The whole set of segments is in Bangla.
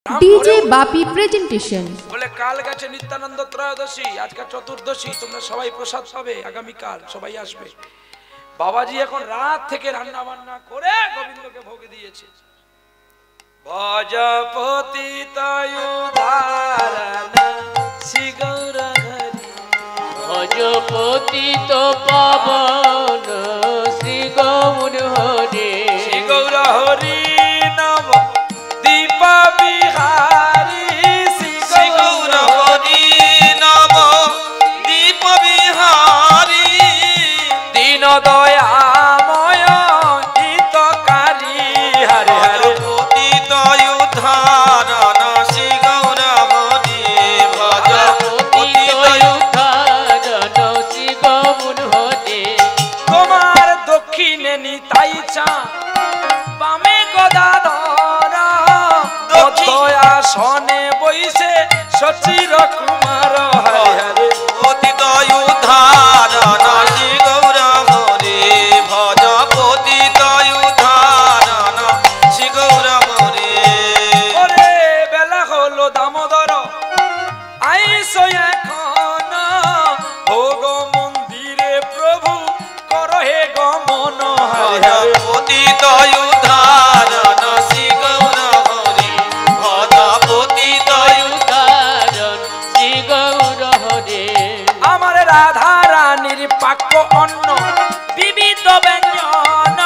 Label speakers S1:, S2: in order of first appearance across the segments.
S1: डीजे बापी प्रेजेंटेशन
S2: बोले काल गেছে নিত্যানন্দ ত্রয়োদশী আজকে চতুর্দশী তোমরা সবাই প্রসাদ পাবে আগামী কাল সবাই আসবে বাবাজি এখন রাত থেকে রান্না বান্না করে গোবিন্দকে ভোগ দিয়েছে ভজপতি তয়ুধারণ শ্রী গৌর হরি
S3: ভজপতি তো পাবন শ্রী গৌর হরি
S2: শ্রী গৌর হরি নম দীপ বিহারী শ্রী গৌর হরি নম দীপ বিহারী দীন দয়াময় হিতকারী হরে হরে পতিত উদ্ধারণ শ্রী গৌর হরি
S3: ভজপতি তো উদ্ধারণ শ্রী গৌর হরি
S2: তোমার দক্ষিণে নিতাই চাঁদ বামে গদাধর আসনে বইসে সচির কুমার হরে হরে পতিত উদ্ধারণ শ্রী গৌর হরি ভজ পতিত উদ্ধারণ শ্রী গৌর হরি ওরে বেলা হলো দামোদর আইসো এখন ভোগ মন্দিরে প্রভু করহে গমন হরে হরে পতিত উদ্ধারণ শ্রী গৌর হরি ভজ পতিত
S3: উদ্ধারণ শ্রী গৌর হরি
S2: আমার রাধা রানীর পাক্য অন্ন বিবিধ ব্যঞ্জন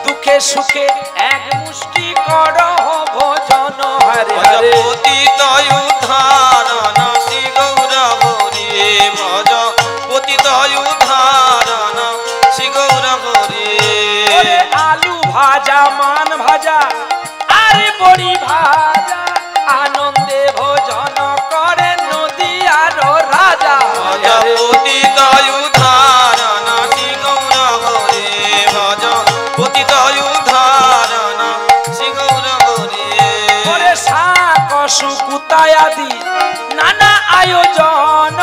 S2: দুঃখে সুখে এক মুষ্টি করহ ভোজন হরে হরে পতিত উদ্ধারণ শ্রী গৌর হরি ভজ পতিত উদ্ধারণ শ্রী গৌর হরি আলু ভাজা মান ভাজা আর বড়ি ভাজা আনন্দে ভোজন করে নদিয়ার রাজা পতিত উদ্ধারণ শ্রী গৌর হরি ভজ পতিত উদ্ধারণ শ্রী গৌর হরি ওরে শাক শুকুতায়াদি নানা আয়োজন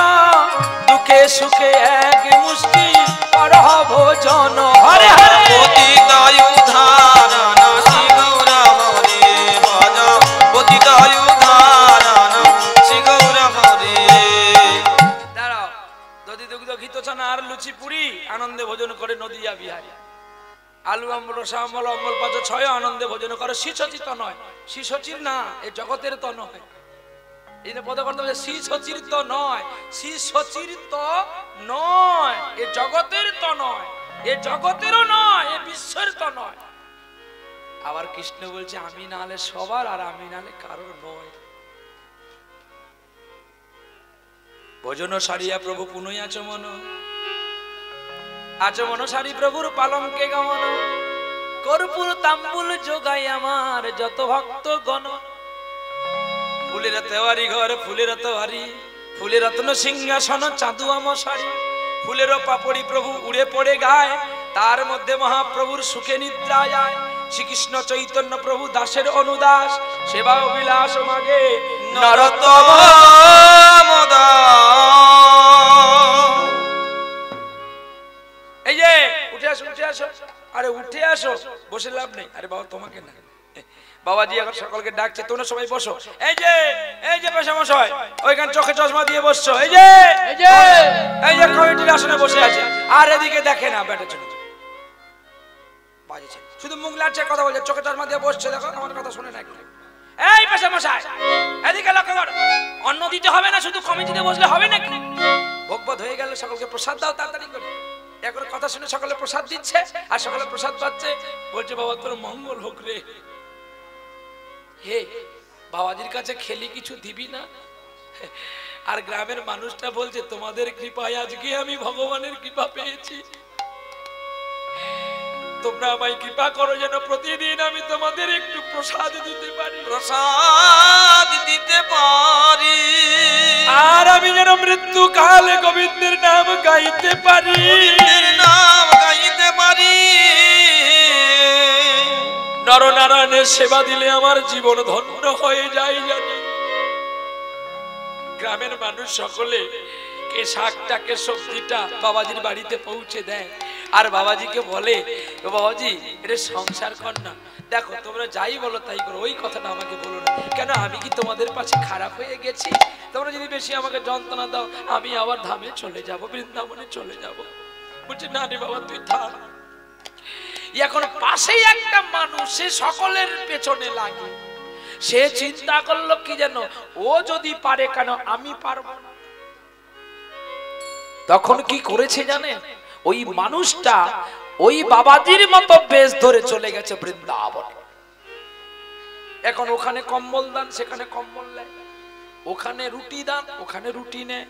S2: দুঃখে সুখে এক মুষ্টি করহ ভোজন হরে হরে পতিত উদ্ধারণ শ্রী গৌর হরি ভজ পতিত উদ্ধারণ শ্রী গৌর হরি দাঁড়াও দধি দুগ্ধ ঘিত ছানা আর লুচি পুরি আনন্দে ভোজন করে নদিয়া বিহারী আলু আম্বল রসা আম্বল অম্বল পাঁচ ছয় আনন্দে ভোজন করে শ্রীসচির তো নয় শ্রীসচির না এ জগতের তো নয় এই পদ করতে হবে শ্রীসচির তো নয় শ্রীসচির তো নয় এ জগতের তো নয় এ জগতেরও নয় এ বিশ্বের তো নয় আবার কৃষ্ণ বলছে আমি নালে সবার আর আমি নালে কারোর নয় ভোজন সারিয়া প্রভু পুনঃ আচমন আচমন সারি প্রভুর পালঙ্কে গমন কর্পূর তাম্বুল যোগাই আমার যত ভক্ত গণ ফুলের তেওয়ারি ঘর ফুলের তেওয়ারি ফুলের রত্ন সিংহাসন চাঁদু আমশারি ফুলের পাপড়ি প্রভু উড়ে পড়ে গায় তার মধ্যে মহাপ্রভুর সুখে নিদ্রা যায় শ্রীকৃষ্ণ চৈতন্য প্রভু দাসের অনুদাস সেবা অভিলাষ মাগে নরোত্তম মদা এই যে উঠে আসো আরে উঠে আসো বসে লাভ নেই আরে বাবা তোমাকে না বাবাজি এখন সকলকে ডাকছে তোমরা সবাই বসো এই যে পেশা মশাই ওইখানে চোখে চশমা দিয়ে বসছো এই যে কমিটির আসনে বসে আছে আর এদিকে দেখে না বেটা চলে বাজেছে শুধু মুখ লাড়ছে কথা বলছে চোখে চশমা দিয়ে বসছে দেখো আমার কথা শুনে না এই পেশা মশাই এদিকে লক্ষ্য করো অন্ন দিতে হবে না শুধু কমিটিতে বসলে হবে নাকি ভোগবত হয়ে গেল সকলকে প্রসাদ দাও তাড়াতাড়ি করে এখন কথা শুনে সকলে প্রসাদ দিচ্ছে আর সকলে প্রসাদ পাচ্ছে বলছে বাবা তোর মঙ্গল হোক রে হে বাবাজির কাছে খেলি কিছু দিবি না আর গ্রামের মানুষটা বলছে তোমাদের কৃপায় আজকে আমি ভগবানের কৃপা পেয়েছি তোমরা আমায় কৃপা করো যেন প্রতিদিন আমি তোমাদের একটু প্রসাদ দিতে পারি আর আমি যেন মৃত্যু কালে গোবিন্দের নাম গাইতে পারি নরনারায়ণের সেবা দিলে আমার জীবন ধন্য হয়ে যায় জানি গ্রামের মানুষ সকলে কে শাকটাকে সবজিটা বাবাজির বাড়িতে পৌঁছে দেয় আর বাবাজিকে বলে বাবাজি এটা সংসার কর না দেখো তোমরা যাই বলো তাই করো, ওই কথাটা আমাকে বলো না। কেন আমি কি তোমাদের পাশে খারাপ হয়ে গেছি? তোমরা যদি বেশি আমাকে যন্ত্রণা দাও আমি আবার ধামে চলে যাব, বৃন্দাবনে চলে যাব। বলছি না রে বাবা তুই থাক। এখন পাশেই একটা মানুষ, সে সকলের পেছনে লাগে, সে চিন্তা করলো কি যেন, ও যদি পারে কেন আমি পারবো না? তখন কি করেছে জানেন? ওই মানুষটা ওই বাবাজির মতো বেশ ধরে চলে গেছে বৃন্দাবনে। এখন ওখানে কম্বল দান, সেখানে কম্বল নেয়, ওখানে রুটি দান, ওখানে রুটি নেয়,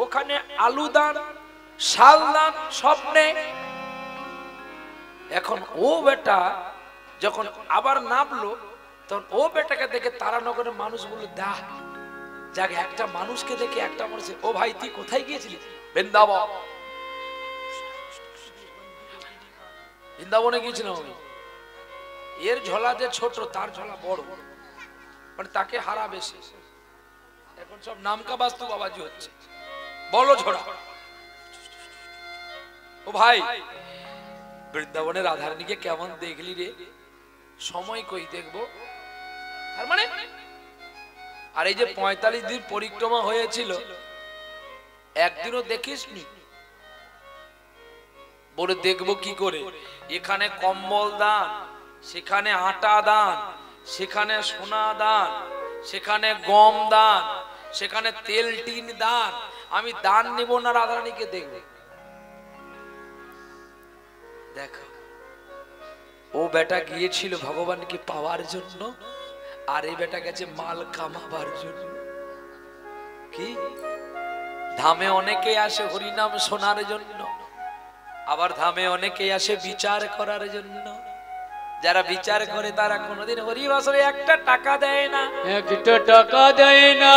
S2: ওখানে আলু দান, শাল দান, সব নেয়। এখন ও বেটা যখন আবার নামলো, তখন ও বেটাকে দেখে তারানগরের মানুষগুলো যাক একটা মানুষকে দেখে একটা মানুষ, ও ভাই তুই কোথায় গিয়েছিলি? বৃন্দাবন। বৃন্দাবনে গিয়েছিলাম আমি। এর ঝোলা যে ছোট তার ঝোলা বড়, মানে তাকে হারা বেশি। এখন সব নামকা বাস্তু বাবাজি হচ্ছে, বলো ঝোড়া। ও ভাই বৃন্দাবনের রাধারানীকে কেমন দেখলি রে? সময় কই দেখবো। তার মানে আর এই যে 45 দিন পরিক্রমা হয়েছিল, একদিনও দেখিসনি? বলে দেখবো কি করে? এখানে কম্বল দান, সেখানে আটা দান, সেখানে সোনা দান, সেখানে গম দান, সেখানে তেল টিন দান। আমি দান নিব না রাধারানীকে দেখবো? দেখো ও বেটা গিয়েছিল ভগবানকে পাওয়ার জন্য, আর এই বেটা গেছে মাল কামাবার জন্য। কি ধামে অনেকে আসে হরিনাম শোনার জন্য, আবার ধামে অনেকে আসে বিচার করার জন্য। যারা বিচার করে তারা কোনোদিন হরিবাসরে একটা টাকা দেয় না,
S3: একটা টাকা দেয় না।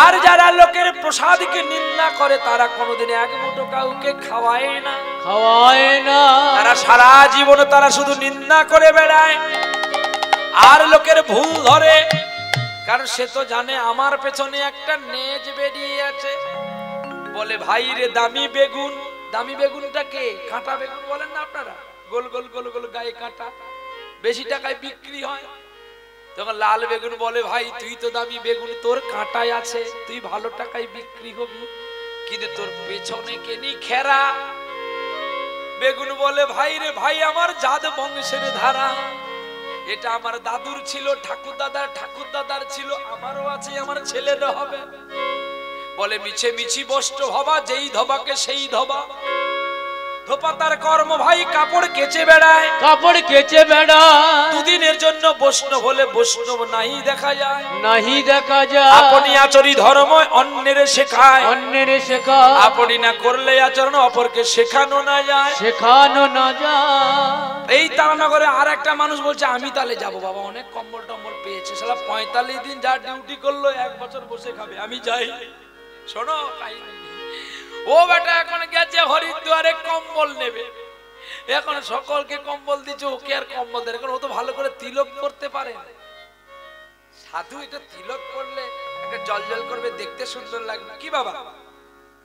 S2: আর যারা লোকের প্রসাদকে নিন্দা করে তারা কোনোদিন এক মুঠো কাউকে খাওয়ায় না,
S3: খাওয়ায় না।
S2: তারা সারা জীবন তারা শুধু নিন্দা করে বেড়ায় আর লোকের ভুল ধরে। কারণ সে তো জানে আমার পেছনে একটা নেজ বেরিয়ে আছে। বলে ভাই রে দামি বেগুন, দামি বেগুনটা কে? কাঁটা বেগুন বলেন না আপনারা, গোল গোল গোল গোল গায়ে কাঁটা, বেশি টাকায় বিক্রি হয়। তখন লাল বেগুন বলে ভাই তুই তো দামি বেগুন, তোর কাঁটায় আছে, তুই ভালো টাকায় বিক্রি হবি, কিন্তু তোর পেছনে কেনি খেরা। বেগুন বলে ভাই রে ভাই আমার জাত বংশের ধারা, এটা আমার দাদুর ছিল, ঠাকুর দাদার ছিল, আমারও আছে, আমার ছেলেরও হবে। বলে মিছে মিছি বস্ত্র হবা, যেই ধবাকে সেই ধবা। ধোপা তার কর্ম ভাই, কাপড় কেচে বেড়ায়,
S3: কাপড় কেচে বেড়ায়।
S2: দুদিনের জন্য বৈষ্ণব হলে বৈষ্ণব নাহি দেখা যায়,
S3: নাহি দেখা যায়।
S2: আপনি আচরি ধর্ম অন্যের শেখায়,
S3: অন্যের শেখায়।
S2: আপনি না করলে আচরণ অপরকে শেখানো না যায়,
S3: শেখানো না যায়।
S2: এই তারানগরে আর একটা মানুষ বলছে আমি তাহলে যাবো। বাবা অনেক কম্বল টম্বল পেয়েছে, শালা 45 দিন যা ডিউটি করলো 1 বছর বসে খাবে, আমি যাই। শোনো ও বেটা এখন গেছে হরিদ্বারে কম্বল নেবে, এখন সকলকে কম্বল দিচ্ছে, ওকে আর কম্বল দেয়। এখন ও তো ভালো করে তিলক করতে পারে না। সাধু এটা তিলক করলে একটা জল জল করবে, দেখতে সুন্দর লাগবে। কি বাবা,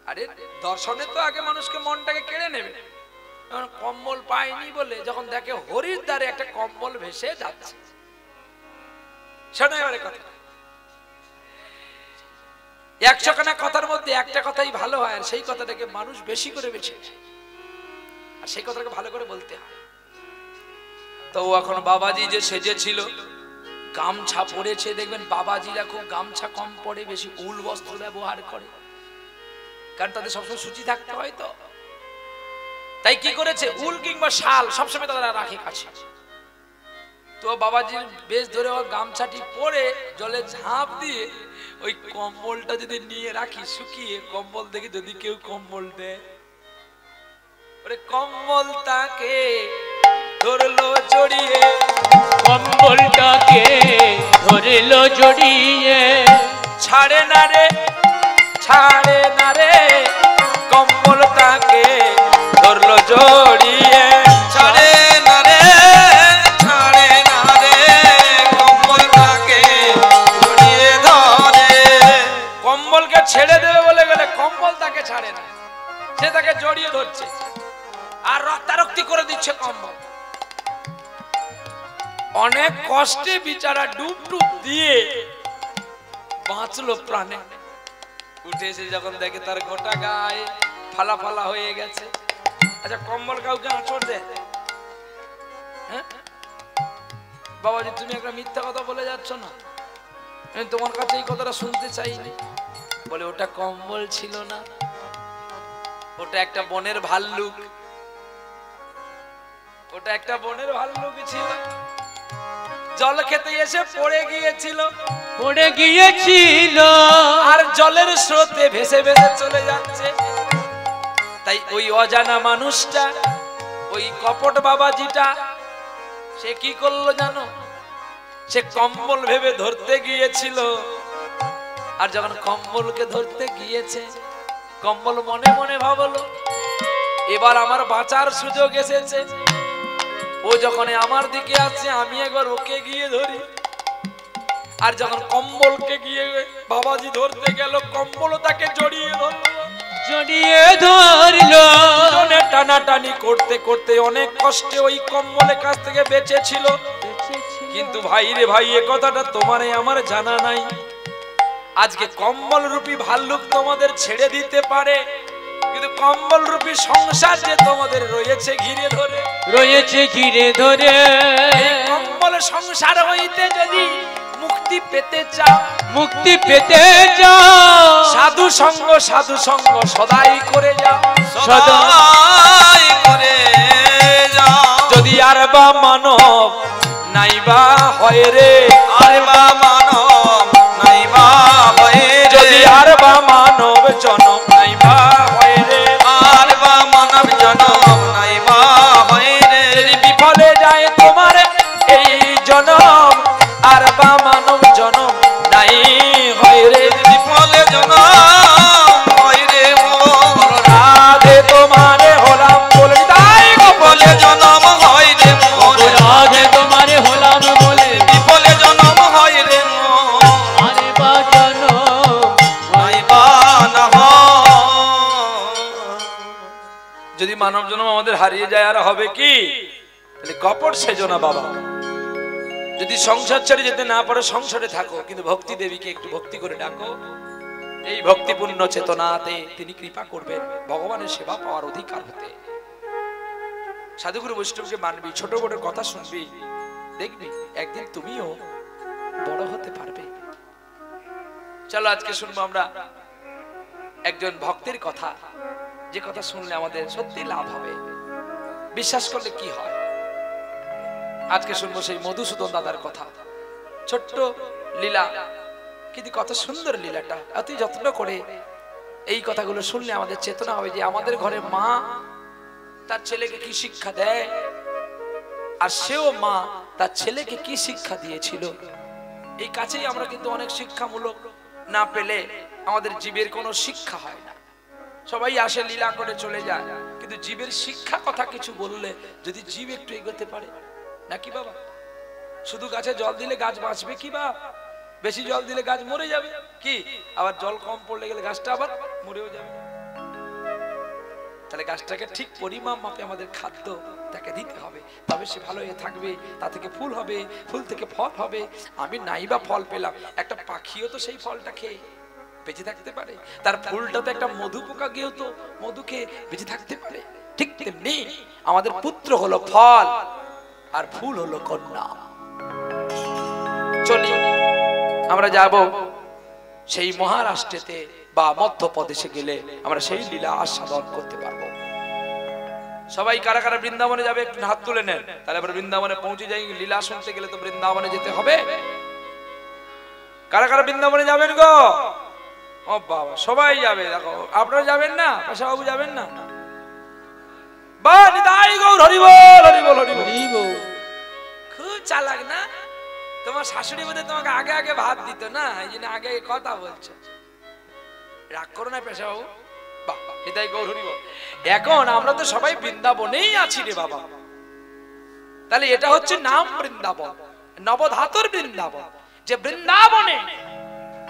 S2: আরে দর্শনে তো আগে মানুষকে মনটাকে কেড়ে নেবে। কম্বল পায়নি বলে যখন দেখে হরিদ্বারে একটা কম্বল ভেসে যাচ্ছে, শোনো এবারে কথা। 100 খানা কথার মধ্যে একটা কথাই ভালো হয়, আর সেই কথাটাকে মানুষ বেশি করে বেছে, আর সেই কথাটাকে ভালো করে বলতে হয়। তো এখন বাবাজি যে সেজেছিল, গামছা পরেছে, দেখবেন বাবাজিরা খুব গামছা কম পরে, বেশি উল বস্ত্র ব্যবহার করে, কারণ তাদের সবসময় সূচি থাকতে হয়। তো তাই কি করেছে, উল কিংবা শাল সবসময় তারা রাখে কাছে। তো বাবাজির বেশ ধরে ও গামছাটি পরে জলে ঝাঁপ দিয়ে ওই কম্বলটা যদি নিয়ে রাখি শুকিয়ে, কম্বল দেখে যদি কেউ কম্বল দেয়, ওরে কম্বল তাকে ধরলো জড়িয়ে,
S3: কম্বলটাকে ধরলো জড়িয়ে,
S2: ছাড়ে না রে ছাড়ে না রে, কম্বল তাকে ধরলো জড়িয়ে, ছাড়ে না রে ছাড়ে না রে, কম্বল তাকে জড়িয়ে ধরে। কম্বলকে ছেড়ে দেবে বলে গেলে কম্বল তাকে ছাড়ে না, সে তাকে জড়িয়ে ধরছে আর রক্তারক্তি করে দিচ্ছে কম্বল। অনেক কষ্টে বিচারা ডুব ডুব দিয়ে বাঁচলো প্রাণে। উঠে এসে যখন দেখে তার গোটা গায়ে ফালা ফালা হয়ে গেছে। আচ্ছা কম্বল কাউকে আঁচড় দেয়? হ্যাঁ বাবাজি তুমি একটা মিথ্যা কথা বলে যাচ্ছ না, আমি তোমার কাছে এই কথাটা শুনতে চাইনি। বলে ওটা কম্বল ছিল না, ওটা একটা বনের ভাল্লুক, ওটা একটা বনের ভাল্লুক ছিল। জল খেতে এসে পড়ে গিয়েছিল,
S3: পড়ে গিয়েছিল
S2: আর জলের স্রোতে ভেসে ভেসে চলে যাচ্ছে। তাই ওই অজানা মানুষটা, ওই কপট বাবাজিটা, সে কি করলো জানো? সে কম্বল ভেবে ধরতে গিয়েছিল, আর যখন কম্বলকে ধরতে গিয়েছে, কম্বল মনে মনে ভাবলো এবার আমার বাঁচার সুযোগ এসেছে। ও যখন আমার দিকে আসছে আমি একবার ওকে গিয়ে ধরি। আর যখন কম্বলকে গিয়ে বাবাজি ধরতে গেল, কম্বলও তাকে জড়িয়ে ধরলো,
S3: জড়িয়ে ধরলো।
S2: টানাটানি করতে করতে অনেক কষ্টে ওই কম্বলের কাছ থেকে বেঁচেছিল। কিন্তু ভাই রে ভাই, এ কথাটা তোমার আমার জানা নাই, আজকে কম্বল রূপী ভাল্লুক তোমাদের ছেড়ে দিতে পারে, কিন্তু কম্বল রূপী সংসার যে তোমাদের রয়েছে ঘিরে ধরে,
S3: রয়েছে ঘিরে ধরে।
S2: কম্বল সংসার হইতে যদি মুক্তি পেতে চাও,
S3: মুক্তি পেতে যাও,
S2: সাধু সঙ্গ সদাই করে যাও,
S3: সদাই
S2: করে যাও। যদি আর বা মানব নাইবা হয় রে, আর বা মানব নাইবা হয় রে, যদি আর বা মানব জনম নাইবা হয় রে, আর বা মানব জনম নাইবা হয় রে। যদি বিফলে যায় তোমার এই জনম, আর বা মানব জনম নাই হয় রে, বিফলে জনম হয় রে। রাধে তোমারে হলাম বলে তাই গোপলে জনম হয় রে,
S3: রাধে তোমারে হলাম বলে
S2: বিফলে জনম হয় রে,
S3: আরে বাজানো
S2: নাইবা না হয়। যদি মানব জন্ম আমাদের হারিয়ে যায় আর হবে কি? তাহলে কপট সেজো না বাবা। যদি সংসার ছেড়ে যেতে না পারো সংসারে থাকো, কিন্তু ভক্তি দেবীকে একটু ভক্তি করে ডাকো। এই ভক্তিপূর্ণ চেতনাতে তিনি কৃপা করবেন ভগবানের সেবা পাওয়ার অধিকার হতে। সাধুগুরু বৈষ্ণবকে মানবি, ছোট বড় কথা শুনবি, দেখবি একদিন তুমিও বড় হতে পারবে। চলো আজকে শুনবো আমরা একজন ভক্তের কথা, যে কথা শুনলে আমাদের সত্যি লাভ হবে, বিশ্বাস করলে কি হয়। আজকে শুনবো সেই মধুসূদন দাদার কথা, ছোট্ট লীলা, কিন্তু কত সুন্দর লীলাটা। অতি যত্ন করে এই কথাগুলো শুনলে আমাদের চেতনা হবে যে আমাদের ঘরে মা তার ছেলেকে কি শিক্ষা দেয়, আর সেও মা তার ছেলেকে কি শিক্ষা দিয়েছিল। এই কাছেই আমরা কিন্তু অনেক শিক্ষামূলক না পেলে আমাদের জীবের কোনো শিক্ষা হয় না। সবাই আসে লীলা করে চলে যায়, কিন্তু জীবের শিক্ষা কথা কিছু বললে যদি জীব একটু এগোতে পারে নাকি বাবা? শুধু গাছে জল দিলে গাছ বাঁচবে কি বা? বেশি জল দিলে গাছ মরে যাবে কি? আবার জল কম পড়লে গেলে গাছটা আবার মরেও যাবে। তাহলে গাছটাকে ঠিক পরিমাণ মাপে আমাদের খাদ্য তাকে দিতে হবে, তবে সে ভালো হয়ে থাকবে। তা থেকে ফুল হবে, ফুল থেকে ফল হবে। আমি নাইবা ফল পেলাম, একটা পাখিও তো সেই ফলটা খেয়ে বেঁচে থাকতে পারে, তার ফুলটা তো একটা মধু পোকা গিয়েও তো মধু খেয়ে বেঁচে থাকতে পারে। ঠিক তেমনি আমাদের পুত্র হলো ফল, আর ফুল হলো কন্যা। চলি আমরা যাব সেই মহারাষ্ট্রেতে বা মধ্যপ্রদেশে, গেলে আমরা সেই লীলা আস্বাদন করতে পারবো। সবাই কারা কারা বৃন্দাবনে যাবে একটু হাত তুলে নেন, তাহলে আমরা বৃন্দাবনে পৌঁছে যাই। লীলা শুনতে গেলে তো বৃন্দাবনে যেতে হবে। কারা কারা বৃন্দাবনে যাবেন গো? ও বাবা, সবাই যাবে। দেখো আপনারা যাবেন না? পেশাবাবু যাবেন না? বা নিতাই গৌর হরি বল, হরি বল, হরি বল। খুব চালাক না তোমার শাশুড়ি? বোধহয় তোমাকে আগে আগে ভাত দিত না, এই জন্য আগে কথা বলছো। রাগ করো না পেশাবাবু। বাহ, নিতাই গৌর হরি বল। এখন আমরা তো সবাই বৃন্দাবনেই আছি রে বাবা। তাহলে এটা হচ্ছে নাম বৃন্দাবন, নবধাতুর বৃন্দাবন। যে বৃন্দাবনে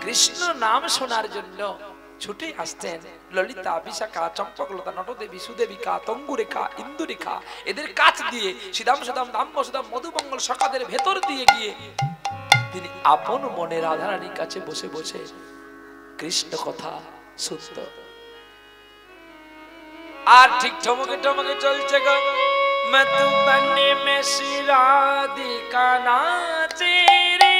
S2: কৃষ্ণ নাম শোনার জন্য ছুটে আসতেন ললিতা, বিশাখা, চম্পকলতা, নটদেবী, সুদেবিকা, তঙ্গুরেখা, ইন্দুরেখা এদের কাছ দিয়ে সিদাম সুদাম দাম্ব সুদাম মধুমঙ্গল সখাদের ভেতর দিয়ে গিয়ে তিনি আপন মনে রাধারানীর কাছে বসে বসে কৃষ্ণ কথা শুনত। আর ঠিক ঠমকে ঠমকে চলছে গো মধুবনে মে শ্রী রাধিকা নাচে রে,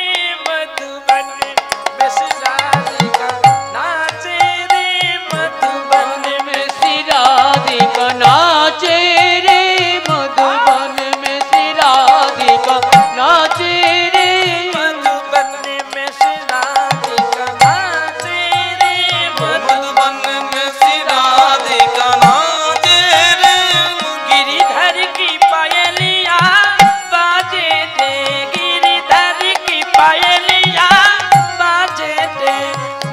S2: মধুবনে মে শ্রী রাধিকা নাচে রে, মধুবনে মে
S3: श्री राधिका नाचे रे, मधुबन में श्री राधिका नाचे रे,
S2: मधुबने में श्री राधिका नाचे रे, मधुबने में श्री राधिका नाचे रे, गिरिधर की पायलिया बाजे रे, गिरिधर की पायलिया बाजे रे,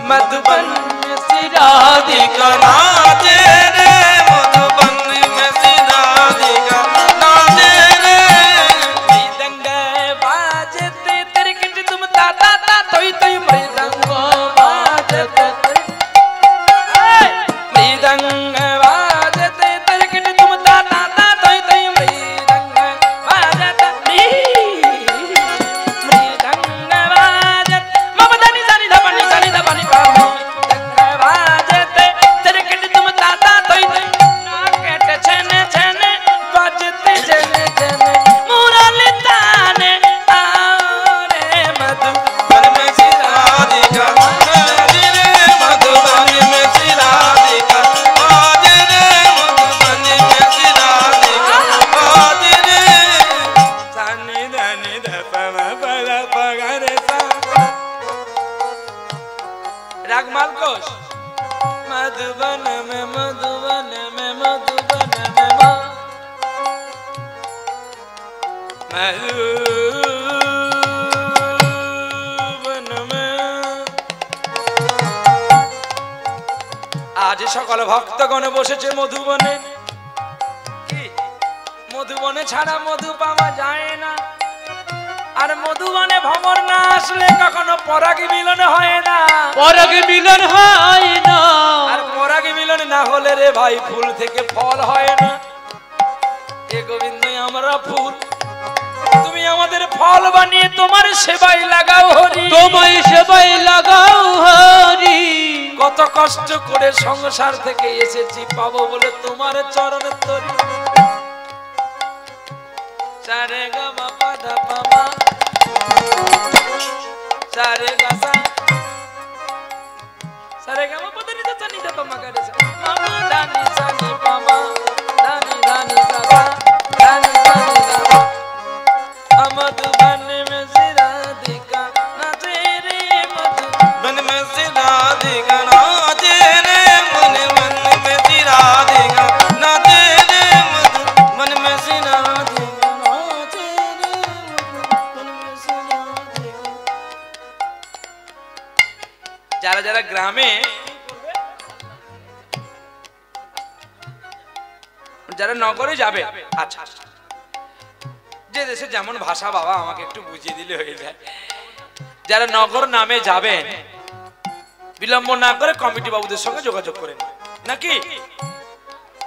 S2: मधुबन में श्री राधिका नाचे रे, मधुबन में श्री राधिका नाचे रे, मृदंग बाजते तेरे किट तुम ताता ता तोई तोई मृदंग बाजते मृदंग बाजते तेरे किट तुम ताता ता तोई तोई मृदंग बाजते मृदंग बाजते मम धनी धनी धपनी पा मृदंग बाजते तेरे किट तुम ताता तोई तोई नाकेट छने छने बाजते छने छने मुरली ताने आरे मधुबन में श्री राधिका बाजे रे, मधुबन में श्री राधिका बाजे रे, मधुबन में श्री राधिका बाजे रे, सानी धनी धपमा पदा पगरे सा राग मालकोश मधुबन में मधुबन में मधुबन में मधुबन में आज সকল ভক্তগণ বসেছে মধুবনে। কি মধুবনে ছাড়া মধু পাওয়া যায় না, আর মধুবনে ভ্রমর না আসলে কখনো পরাগ মিলন হয় না,
S3: পরাগ মিলন হয় না,
S2: আর পরাগ মিলন না হলে রে ভাই ফুল থেকে ফল হয় না। এ গোবিন্দই আমরা ফুল, তুমি আমাদের ফল বানিয়ে তোমার সেবায় লাগাও হরি,
S3: তোমায় সেবায় লাগাও হরি।
S2: কত কষ্ট করে সংসার থেকে এসেছি পাবো বলে তোমার চরণ তরি। সারে গা মা পা ধা পা মা, সারে গা সা, সারে গা মা পা ধা নি ধা সা নি ধা পা মা গা রে সা, মা মা ধা নি সা নি পা মা, ধা নি সা সা, ধা নি সা সা। मधुबन में श्री राधिका नाचे रे, मधुबन में श्री राधिका नाचे रे, मधुबन में श्री राधिका नाचे रे, मधुबन में श्री राधिका नाचे रे, मधुबन में श्री राधिका। যারা যারা গ্রামে, যারা নগরে যাবে, আচ্ছা যে দেশে যেমন ভাষা বাবা আমাকে একটু বুঝিয়ে দিলে হয়ে যায়। যারা নগর নামে যাবেন বিলম্ব না করে কমিটি বাবুদের সঙ্গে যোগাযোগ করেন, নাকি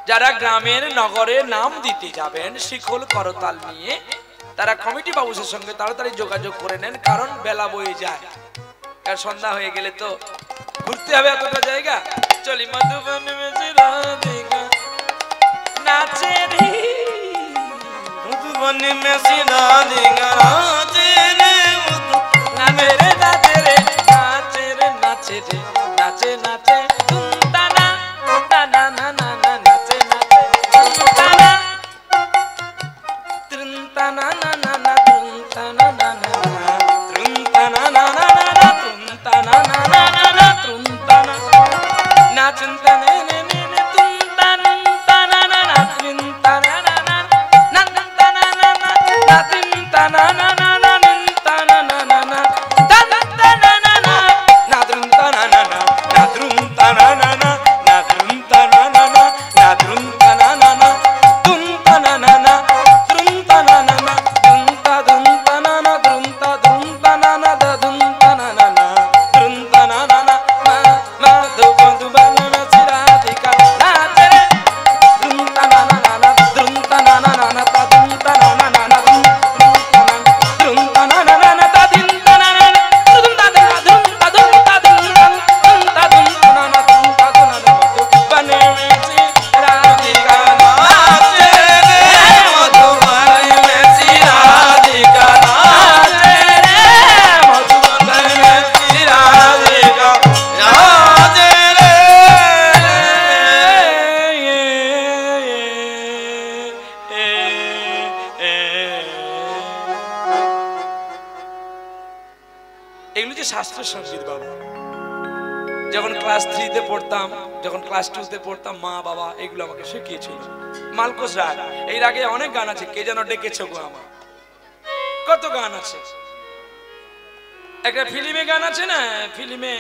S2: যারা গ্রামের নগরে নাম দিতে যাবেন শিখল করতাল নিয়ে তারা কমিটি বাবুদের সঙ্গে তাড়াতাড়ি যোগাযোগ করে নেন, কারণ বেলা বয়ে যায়, আর সন্ধ্যা হয়ে গেলে তো ঘুরতে হবে এতটা জায়গা। চলি মধুবন মে শ্রী রাধিকা নাচে রে, मधुबन में श्री राधिका नाचे रे, नाचे रे नाचे रे नाचे रे नाचे रे नाचे नाचे तुम ताना ताना ना ना ना नाचे नाचे तुम ताना तुम ताना ना ना ना तुम ताना ना ना ना तुम ताना ना ना ना तुम ताना ना ना ना तुम ताना नाचन ताने ने ने तुम ताना ताना ना ना तुम ताना ना ना na na na na শাস্ত্রীয় সঙ্গীত বাবা। যখন ক্লাস 3-তে পড়তাম, যখন ক্লাস 2-তে পড়তাম, মা বাবা এগুলো আমাকে শিখিয়েছিল। মালকোষ রাগ, এই রাগে অনেক গান আছে। কে যেন ডেকেছে গো আমার, কত গান আছে। একটা ফিল্মে গান আছে না, ফিল্মে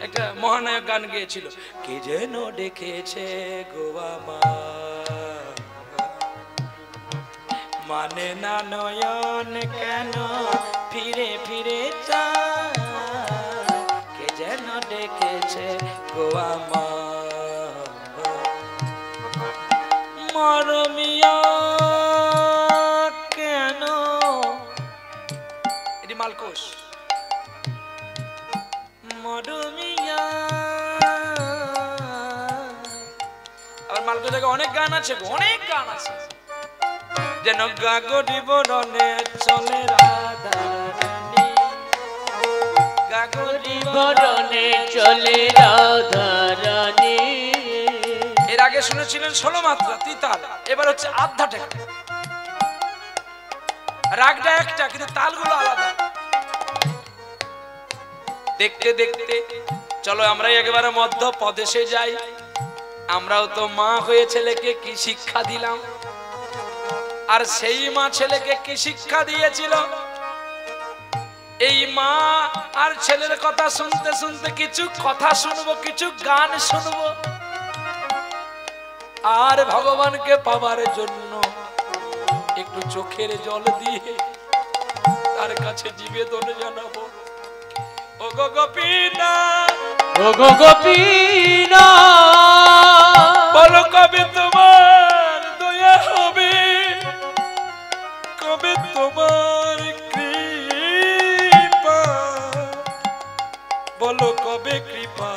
S2: একটা মহানায়ক গান গেয়েছিল, কে যেন ডেকেছে গো আমার, মানে না নয়ন কেন ফিরে ফিরে চায়, কে যেন ডেকেছে গো আমার, মরমিয়া কেন। এটি মালকোষ। মরমিয়া আর মালকোষ থেকে অনেক গান আছে, অনেক গান আছে। যেন গাগরি বরণে চলে রাধা রানী, গাগরি
S3: বরণে চলে রাধা রানী।
S2: এর আগে শুনেছিলেন 16 মাত্রা তিতাল, এবার হচ্ছে আধা টেকা। রাগটা একটা, কিন্তু তালগুলো আলাদা। দেখতে দেখতে চলো আমরা একেবারে মধ্য প্রদেশে যাই। আমরাও তো মা হয়ে ছেলেকে কি শিক্ষা দিলাম, আর সেই মা ছেলেকে কি শিক্ষা দিয়েছিল। এই মা আর ছেলের কথা শুনতে শুনতে কিছু কথা শুনবো, কিছু গান শুনবো, আর ভগবানকে পাবার জন্য একটু চোখের জল দিয়ে তার কাছে নিবেদন জানাবো। ও গো গোপীনা,
S3: ও গো গোপীনা,
S2: বলো কবে তোমার দয়া হবে, কবে তোমার কৃপা, বলো কবে কৃপা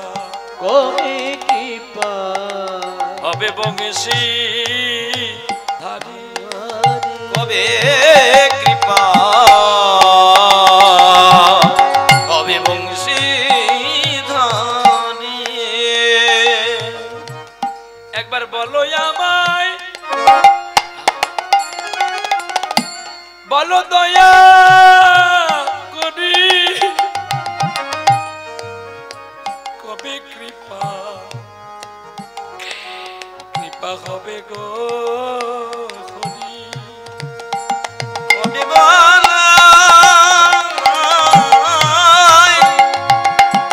S3: কবে কৃপা
S2: হবে বংশী ধারী,
S4: কবে কৃপা কবে বংশী ধানী।
S2: একবার বলো আমায়, বলো দয়া করি, কবে কৃপা কৃপা হবে গো হরি।
S4: কবে বালাই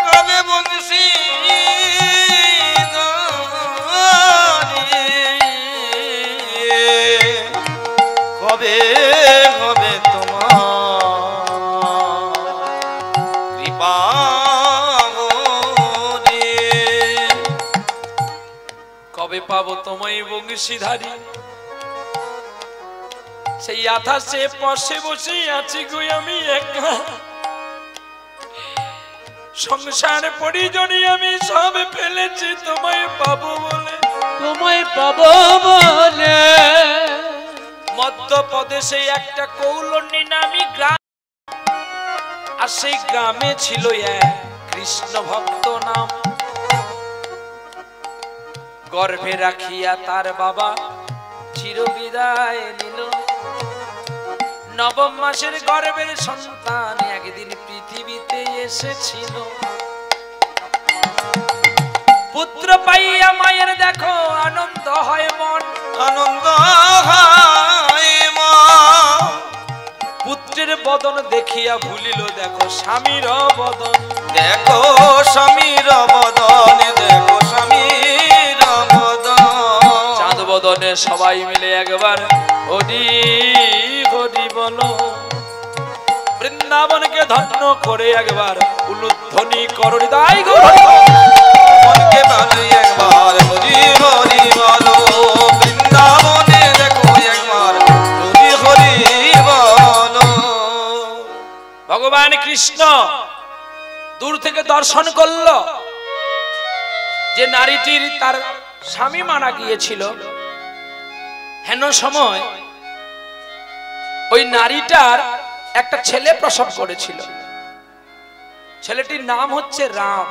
S4: কবে বংশী ধানী, কবে হবে তোমার কৃপা রে।
S2: কবে পাবো তোমায় বংশীধারী, সেই আকাশে পাশে বসে আছি গো আমি একা, সংসার পরিজনী আমি সব ফেলেছি তোমায় পাবো বলে,
S3: তোমায় পাবো বলে।
S2: মধ্যপ্রদেশে একটা কৌলন্যী নামী গ্রাম, আর সেই গ্রামে ছিল এক কৃষ্ণ ভক্ত নাম। গর্ভে রাখিয়া তার বাবা চিরবিদায় নিল। নবম মাসের গর্ভের সন্তান একদিন পৃথিবীতে এসেছিল। পুত্র পাইয়া মায়ের দেখো আনন্দ হয় মন,
S4: আনন্দ হয় মা।
S2: পুত্রের বদন দেখিয়া ভুলিল দেখো স্বামীর বদন,
S4: দেখো স্বামীর বদন, দেখো স্বামীর বদন।
S2: চাঁদ বদনে সবাই মিলে একবার হরি হরি বলো। বৃন্দাবনকে ধন্য করে একবার উলুধ্বনি করো তাই গো।
S4: মনকে ভালো একবার হরি হরি বলো। বৃন্দাবনে দেখো একবার হরি হরি বলো।
S2: ভগবান কৃষ্ণ দূর থেকে দর্শন করলো যে নারীটির তার স্বামী মারা গিয়েছিল। হেন সময় ওই নারীটার একটা ছেলে প্রসব করেছিল। ছেলেটির নাম হচ্ছে রাম।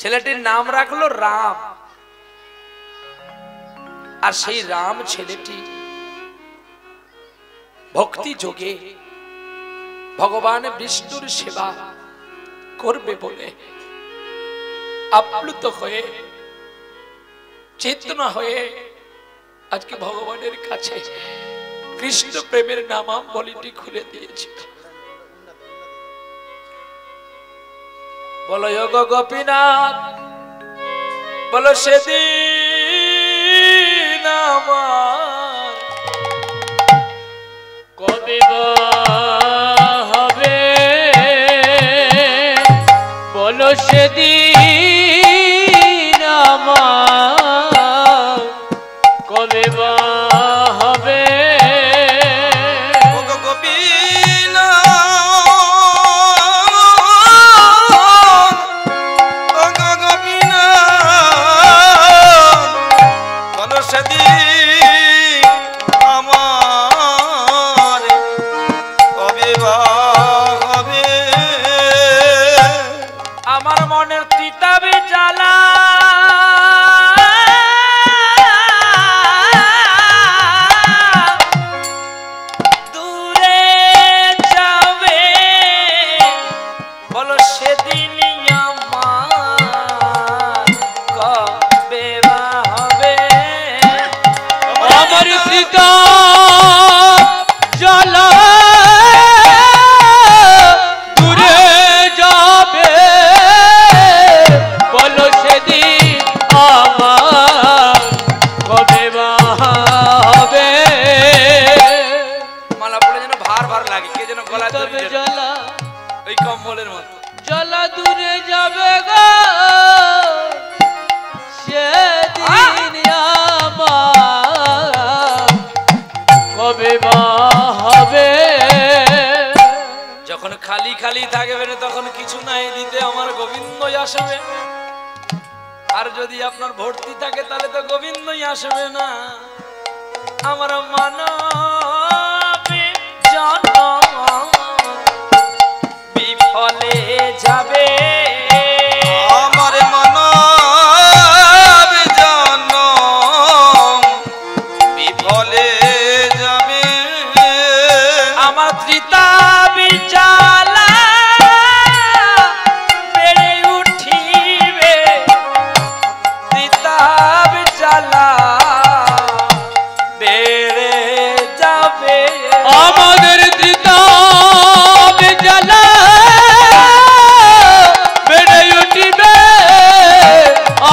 S2: ছেলেটির নাম রাখলো রাম। আর সেই রাম ছেলেটি ভক্তি যোগে ভগবান বিষ্ণুর সেবা করবে বলে আপ্লুত হয়ে চেতনা হয়ে আজকে ভগবানের কাছে কৃষ্ণ প্রেমের নামাবলীটি খুলে দিয়েছিল। বলো গো গোপীনাথ, বলো সেদিন আমার
S3: কবে হবে, বলো সেদিন আমার কবে হবে।
S2: আমার মনের তিতাবে জ্বালা দূরে যাবে, বলো সেদিন আমার কবে হবে।
S3: আমার পিতা জ্বালা দূরে যাবে, বলো সেদিন আমার কবে হবে।
S2: মালা পড়ে যেন ভার ভার লাগে, কে যেন গলায় ধরে
S3: তবে জ্বালা
S2: ওই কম্বলের মতো।
S3: জ্বালা দূরে যাবে গো সেদিন আমার কবে হবে।
S2: যখন খালি খালি থাকবে তখন কিছু নাই দিতে আমার গোবিন্দই আসবে, আর যদি আপনার ভর্তি থাকে তাহলে তো গোবিন্দই আসবে না। আমার মানবে জনম বিফলে যাবে,
S4: আমার মানব জনম বিফলে যাবে।
S2: আমার ত্রিতাবি জ্বালা বেড়ে উঠিবে, ত্রিতাবি জ্বালা বেড়ে যাবে।
S3: আমাদের ত্রিতাব জ্বালা বেড়ে উঠিবে,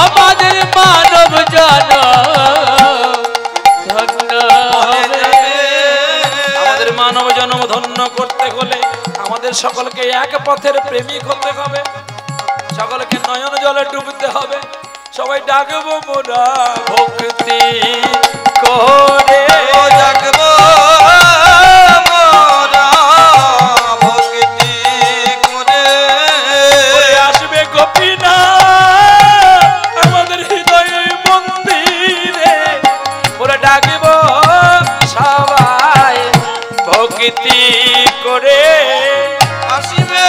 S3: আমাদের মানব জনম ধন্য হবে।
S2: আমাদের মানব জন্ম ধন্য করতে হলে আমাদের সকলকে এক পথের প্রেমিক হতে হবে, সকলকে নয়ন জলে ডুবতে হবে। সবাই ডাকবো মোরা ভক্তি করে,
S4: জাগবো মোরা ভক্তি করে।
S2: আসবে গোপীনাথ আমাদের হৃদয়ে মন্দিরে, ওরা ডাকবো সবাই ভক্তি করে।
S4: আসিবে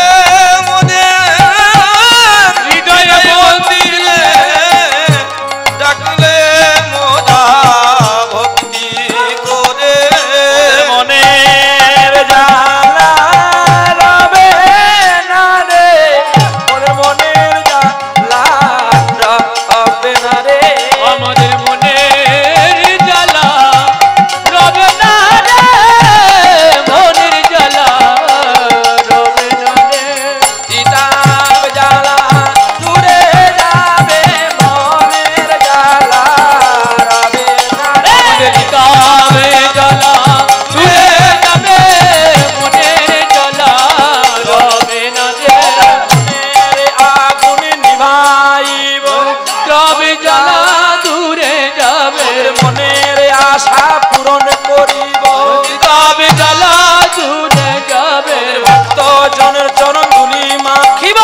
S4: মোদের
S3: হৃদয়ে
S4: মন্দিরে, ডাকলে মোরা ভক্তি করে।
S2: মনের জ্বালা রবে না রে, ওরে মনের জ্বালা রবে না রে।
S3: আমাদের মনের জ্বালা রবে না রে, মনের জ্বালা রবে না রে।
S2: তিতাব জ্বালা দূরে যাবে, মনের জ্বালা রবে না রে।
S3: আমাদের কাবে জ্বালা দূরে যাবে, মনের জ্বালা রবে না রে।
S2: মনের আগুন নিভাইব,
S3: কাবে জ্বালা দূরে যাবে,
S2: মনের আশা পূরণ করিব।
S3: কাবে জ্বালা দূরে যাবে,
S2: ভক্ত জনের চরণ ধুলি মাখিব,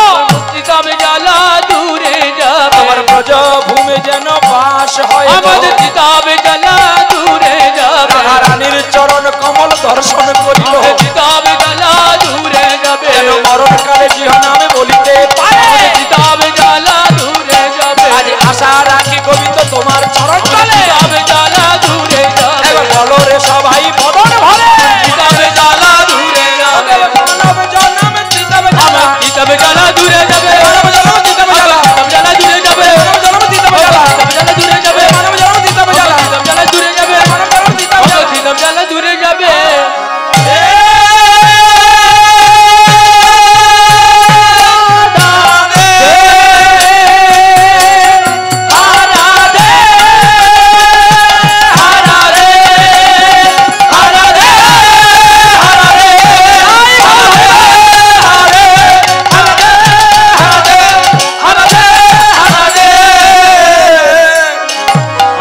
S3: কাবে জ্বালা দূরে যাবে।
S2: আমার ব্রজ ভূমি যেন বাস হয়।
S3: আমাদের কিতাবে জ্বালা দূরে যাবে,
S2: রানীর চরণ কমল দর্শন করিব,
S3: আমাদের কিতাবে জ্বালা দূরে যাবে।
S2: যেন মরণ কালে জিহ নামে বলিতে পারে।
S3: আমাদের কিতাবে জ্বালা দূরে যাবে,
S2: আজ আশা রাখি গোবিন্দ তোমার চরণ তলে।
S3: কিতাবে জ্বালা দূরে যাবে,
S2: এবার বলো রে সবাই বদন ভরে,
S3: কিতাবে জ্বালা দূরে যাবে।
S2: মানব
S3: দূরে যাবে
S2: মানব জনম দিতে হবে জ্বালা
S3: জ্বালা দূরে যাবে
S2: মানব জনম দিতে হবে জ্বালা
S3: জ্বালা দূরে যাবে
S2: মানব জনম দিতে হবে জ্বালা
S3: জ্বালা দূরে যাবে
S2: মানব জনম দিতে হবে জ্বালা
S3: জ্বালা দূরে যাবে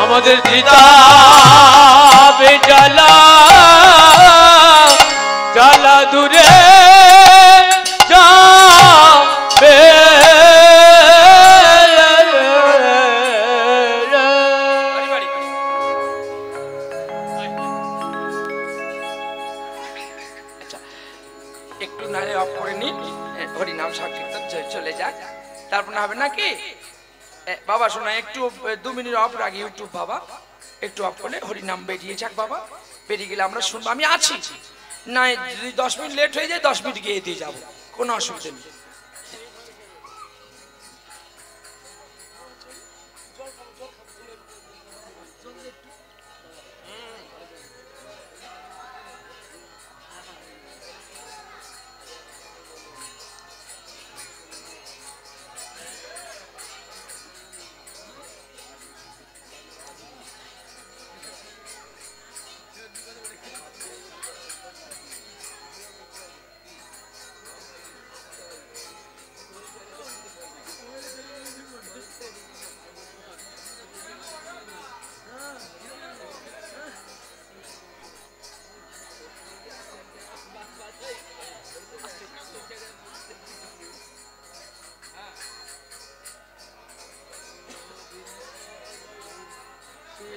S3: আমাদের দিদাবে জ্বালা জ্বালা দূরে যাবে
S2: একটু নারে অফ করে নি হরিনাম সংকীর্তন চলে যাক তারপর না হবে নাকি বাবা শোনা একটু 2 মিনিট অফ রাখি ইউটিউব বাবা একটু অফ করলে হরিনাম বেরিয়ে যাক বাবা বেরিয়ে গেলে আমরা শুনবো আমি আছি না যদি 10 মিনিট লেট হয়ে যায় 10 মিনিট গিয়ে দিয়ে যাবো কোনো অসুবিধা নেই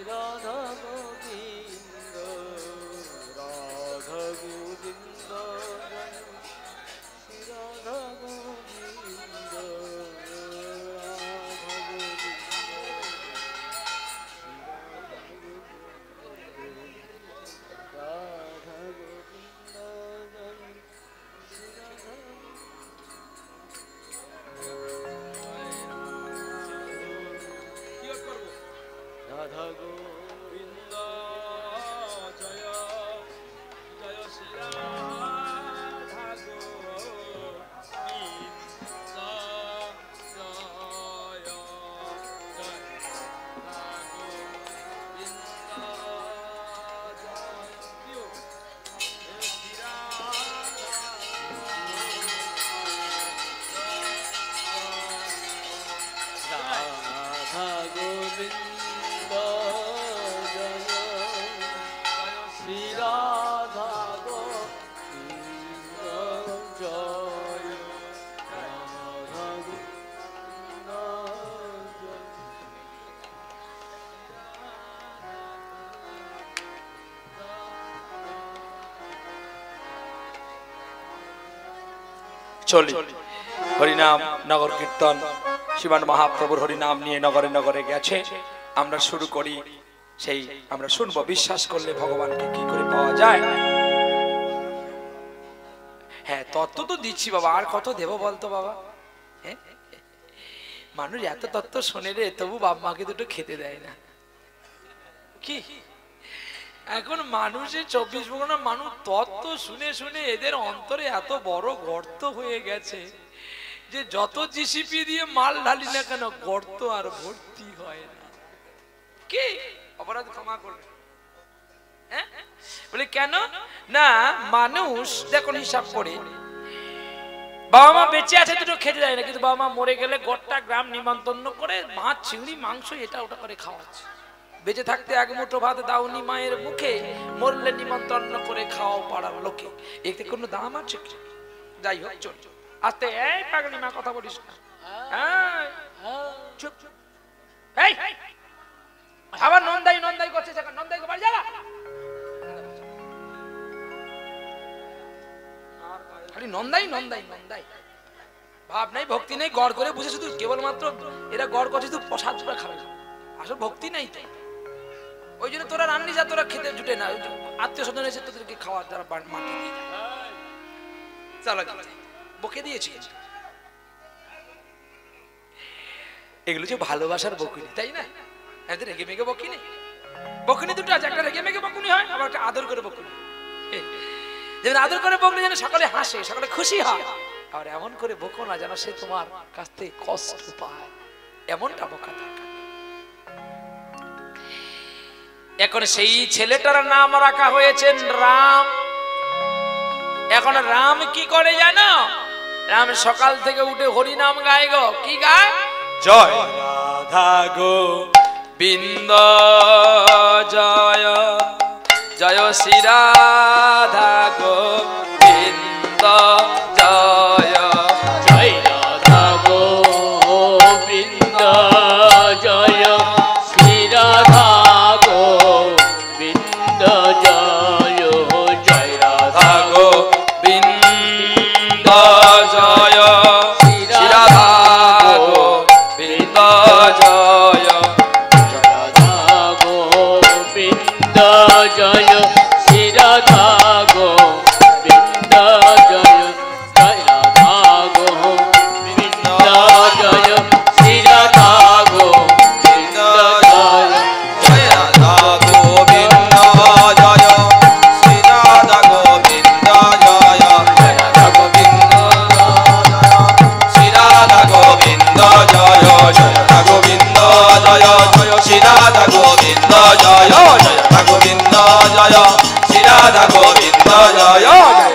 S3: রাধা গোবিন্দ রাধা গোবিন্দ রাধা গোবিন্দ রাধা গোবিন্দ জয় জয় শ্রী রাধা গোবিন্দ জয় জয় রাধা গোবিন্দ জয় শ্রী রাধা গোবিন্দ জয় শ্রী রাধা গোবিন্দ জয় রাধা গোবিন্দ জয়
S2: চলি হরিনাম নগর কীর্তন শিবান মহাপ্রভুর হরিনাম নিয়ে নগরে নগরে গেছে আমরা শুরু করি সেই আমরা শুনবো বিশ্বাস করলে ভগবানকে কি করে পাওয়া যায় হ্যাঁ তত্ত্ব তো দিচ্ছি বাবা আর কত দেব বলতো বাবা হ্যাঁ মানুষ এত তত্ত্ব শোনে রে তবু বাপ মাকে দুটো খেতে দেয় না কি এখন মানুষের 24 ঘন্টা মানুষ তত্ত্ব শুনে শুনে এদের অন্তরে এত বড় গর্ত হয়ে গেছে যে যত জিসিপি দিয়ে মাল ঢালি না কেন গর্ত আর ভর্তি হয় না কি অপরাধ ক্ষমা করবে হ্যাঁ বলে কেন না মানুষ দেখুন হিসাব করে বাবা মা বেঁচে আছে দুটো খেতে দেয় না কিন্তু বাবা মা মরে গেলে গোটা গ্রাম নিমন্ত্রণ করে মাছ চিংড়ি মাংস এটা ওটা করে খাওয়াচ্ছে বেঁচে থাকতে এক মুঠো ভাত দাওনি মায়ের মুখে মরলে নিমন্ত্রণ করে খাওয়াও পাড়ার লোকে এতে কোনো দাম আছে যাই হোক চল আস্তে এই পাগলি মা কথা বলিস না চুপ এই আবার নন্দাই নন্দাই করছে নন্দাই বাড়ি যা খালি নন্দাই নন্দাই নন্দাই ভাব নাই ভক্তি নেই গড় করে বুঝে শুধু কেবলমাত্র এরা গড় করছে শুধু প্রসাদ খাবে আসলে ভক্তি নাই তাই ওই জন্য তোরা রান্নি যা তোরা খেতে জুটে না আত্মীয় স্বজন এসে তোদেরকে খাওয়ার দ্বারা মাটি দিয়ে চলো বকে দিয়েছি এগুলো যে ভালোবাসার বকুনি, তাই না? এদের রেগে মেগে বকিনি, বকুনি দুটো আছে, একটা রেগে মেগে বকুনি হয়, আবার একটা আদর করে বকুনি। যেমন আদর করে বকলে যেন সকলে হাসে, সকলে খুশি হয়, আর এমন করে বকো না যেন সে তোমার কাছ থেকে কষ্ট পায়, এমনটা বকা দরকার। এখন সেই ছেলেটার নাম রাখা হয়েছে রাম। এখন রাম কি করে জানো? রাম সকাল থেকে উঠে হরি নাম গায় গো। কি গায়? জয় রাধা গোবিন্দ, জয় জয় শ্রী রাধা গোবিন্দ, জয়
S3: জয় রাধা গোবিন্দ, জয় শ্রী রাধা গোবিন্দ, জয় জয় রাধা
S2: গোবিন্দ, জয় শ্রী রাধা গোবিন্দ, জয়
S3: রাধা গোবিন্দ, জয় শ্রী রাধা গোবিন্দ, জয় জয় রাধা গোবিন্দ, জয় শ্রী রাধা গোবিন্দ, জয়
S4: জয় রাধা গোবিন্দ, জয় শ্রী রাধা গোবিন্দ, জয় জয় রাধা গোবিন্দ, শ্রী রাধা গোবিন্দ, জয় জয় রাধা গোবিন্দ, জয় জয় শ্রী রাধা গোবিন্দ, জয় জয় রাধা গোবিন্দ, জয় শ্রী রাধা গোবিন্দ, জয় জয়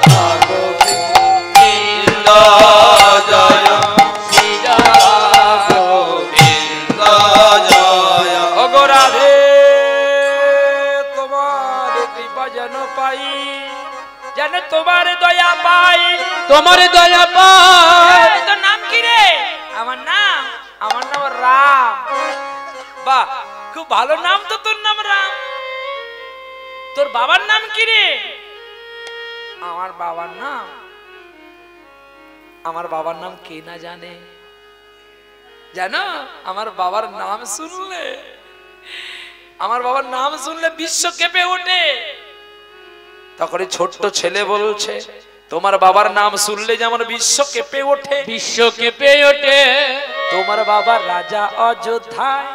S4: রাধা গোবিন্দ, জয়
S3: শ্রী রাধা
S4: গোবিন্দ, জয়
S2: ওগো রাধে, তোমার কৃপা যেন পাই, যেন তোমার দয়া পাই,
S3: তোমার দয়া পাই।
S2: এই তোর নাম কি রে? আমার নাম রাম। বাহ, খুব ভালো নাম তো তোর নাম রাম। তোর বাবার নাম কি রে? আমার বাবার নাম কে না জানে? জানো, আমার বাবার নাম শুনলে বিশ্ব কেঁপে ওঠে। তখন ছোট্ট ছেলে বলছে, তোমার বাবার নাম শুনলে যেমন বিশ্ব কেঁপে ওঠে,
S3: বিশ্ব কেঁপে ওঠে।
S2: তোমার বাবা রাজা অযোধ্যায়,